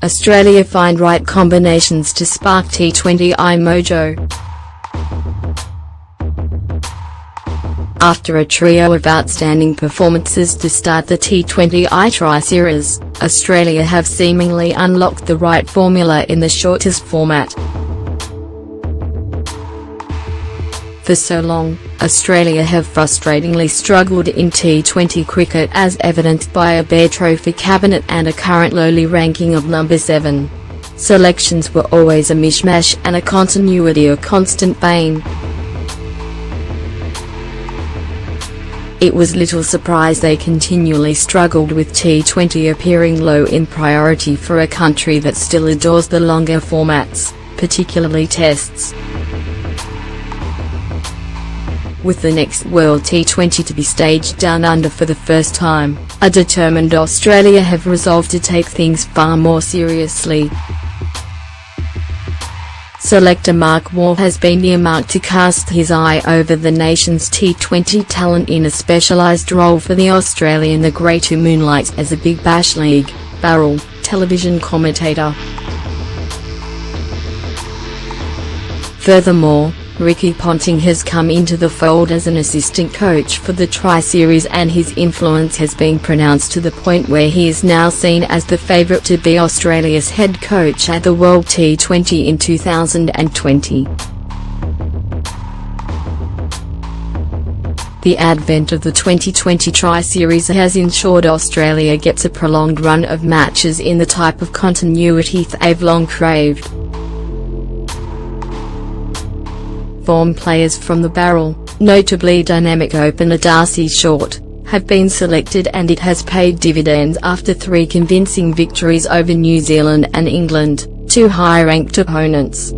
Australia find right combinations to spark T20I mojo. After a trio of outstanding performances to start the T20I Tri-Series, Australia have seemingly unlocked the right formula in the shortest format. For so long, Australia have frustratingly struggled in T20 cricket, as evidenced by a bare trophy cabinet and a current lowly ranking of number 7. Selections were always a mishmash and a continuity a constant bane. It was little surprise they continually struggled with T20 appearing low in priority for a country that still adores the longer formats, particularly tests. With the next World T20 to be staged down under for the first time, a determined Australia have resolved to take things far more seriously. Selector Mark Waugh has been earmarked to cast his eye over the nation's T20 talent in a specialised role for the Australian the Great, who moonlights as a Big Bash League barrel television commentator. Furthermore, Ricky Ponting has come into the fold as an assistant coach for the Tri-Series, and his influence has been pronounced to the point where he is now seen as the favourite to be Australia's head coach at the World T20 in 2020. The advent of the 2020 Tri-Series has ensured Australia gets a prolonged run of matches in the type of continuity they've long craved. Former players from the barrel, notably dynamic opener Darcy Short, have been selected, and it has paid dividends after 3 convincing victories over New Zealand and England, 2 high-ranked opponents.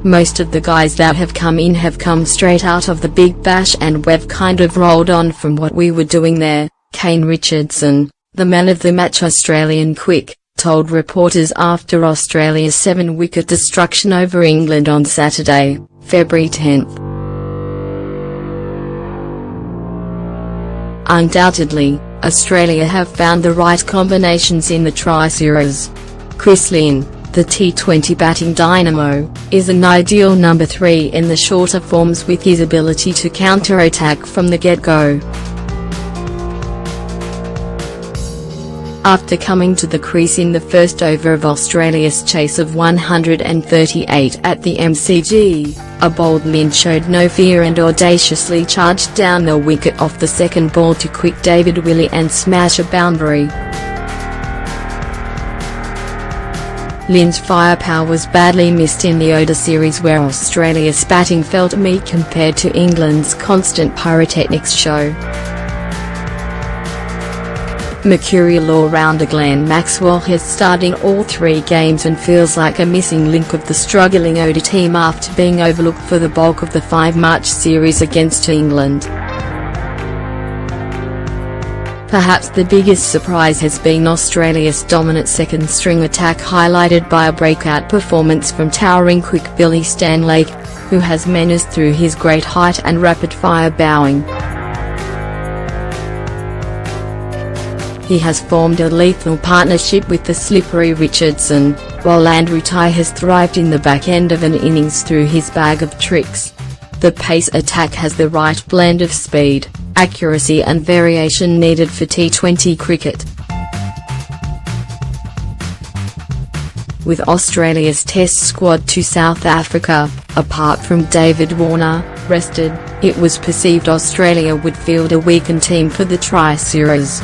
Most of the guys that have come in have come straight out of the Big Bash, and we've kind of rolled on from what we were doing there, Kane Richardson, the man of the match Australian quick, told reporters after Australia's 7-wicket destruction over England on Saturday, February 10. Undoubtedly, Australia have found the right combinations in the Tri-Series. Chris Lynn, the T20 batting dynamo, is an ideal number 3 in the shorter forms with his ability to counter-attack from the get-go. After coming to the crease in the first over of Australia's chase of 138 at the MCG, a bold Lynn showed no fear and audaciously charged down the wicket off the second ball to quick David Willey and smash a boundary. Lynn's firepower was badly missed in the ODI series, where Australia's batting felt meek compared to England's constant pyrotechnics show. Mercurial all-rounder Glenn Maxwell has starting all 3 games and feels like a missing link of the struggling ODI team after being overlooked for the bulk of the 5-match series against England. Perhaps the biggest surprise has been Australia's dominant second-string attack, highlighted by a breakout performance from towering quick Billy Stanlake, who has menaced through his great height and rapid-fire bowling. He has formed a lethal partnership with the slippery Richardson, while Andrew Tye has thrived in the back end of an innings through his bag of tricks. The pace attack has the right blend of speed, accuracy and variation needed for T20 cricket. With Australia's Test squad to South Africa, apart from David Warner, rested, it was perceived Australia would field a weakened team for the Tri-Series.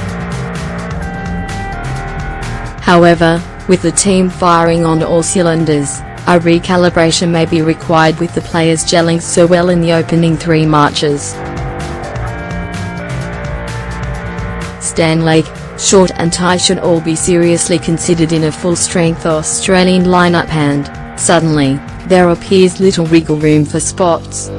However, with the team firing on all cylinders, a recalibration may be required, with the players gelling so well in the opening 3 matches. Stanlake, Short and Tye should all be seriously considered in a full-strength Australian lineup, and, suddenly, there appears little wriggle room for spots.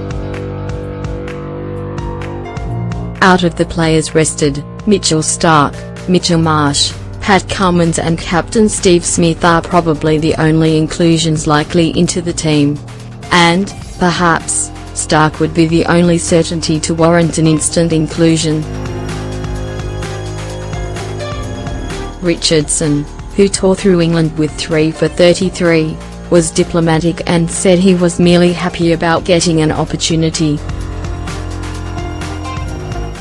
Out of the players rested, Mitchell Starc, Mitchell Marsh, Pat Cummins and captain Steve Smith are probably the only inclusions likely into the team. And, perhaps, Starc would be the only certainty to warrant an instant inclusion. Richardson, who tore through England with 3 for 33, was diplomatic and said he was merely happy about getting an opportunity.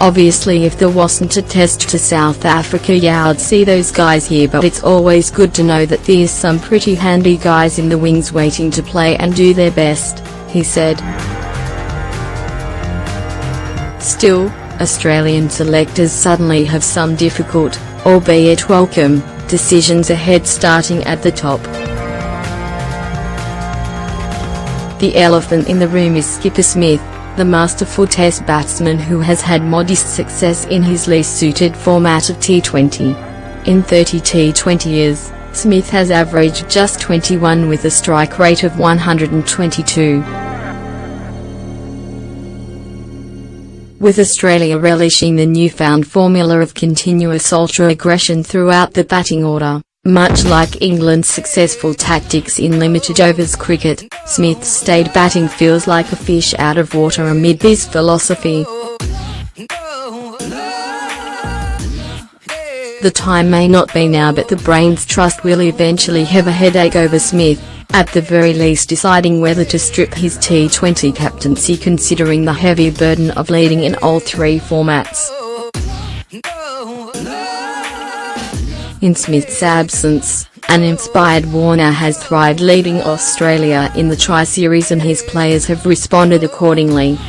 Obviously if there wasn't a test to South Africa, yeah, I'd see those guys here, but it's always good to know that there's some pretty handy guys in the wings waiting to play and do their best, he said. Still, Australian selectors suddenly have some difficult, albeit welcome, decisions ahead, starting at the top. The elephant in the room is skipper Smith, the masterful Test batsman who has had modest success in his least suited format of T20. In 30 T20 years, Smith has averaged just 21 with a strike rate of 122. With Australia relishing the newfound formula of continuous ultra-aggression throughout the batting order, much like England's successful tactics in limited overs cricket, Smith's staid batting feels like a fish out of water amid this philosophy. The time may not be now, but the brain's trust will eventually have a headache over Smith, at the very least deciding whether to strip his T20 captaincy, considering the heavy burden of leading in all 3 formats. In Smith's absence, an inspired Warner has thrived leading Australia in the Tri-Series, and his players have responded accordingly.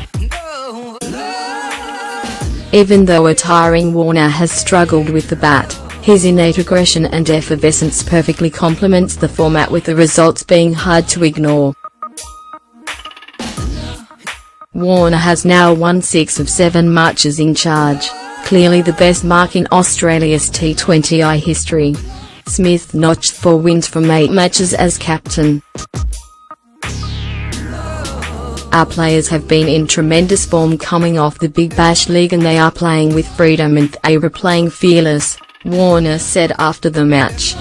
Even though a tiring Warner has struggled with the bat, his innate aggression and effervescence perfectly complements the format, with the results being hard to ignore. Warner has now won 6 of 7 matches in charge, clearly the best mark in Australia's T20I history. Smith notched 4 wins from 8 matches as captain. Our players have been in tremendous form coming off the Big Bash League, and they are playing with freedom and they were playing fearless, Warner said after the match.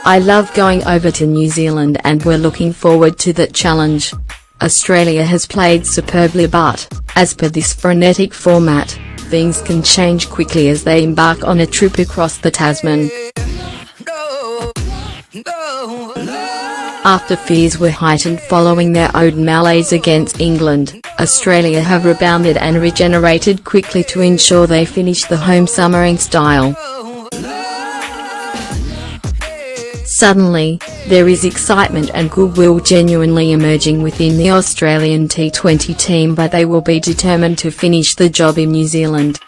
I love going over to New Zealand and we're looking forward to that challenge. Australia has played superbly, but, as per this frenetic format, things can change quickly as they embark on a trip across the Tasman. After fears were heightened following their own malaise against England, Australia have rebounded and regenerated quickly to ensure they finish the home summer in style. Suddenly, there is excitement and goodwill genuinely emerging within the Australian T20 team, but they will be determined to finish the job in New Zealand.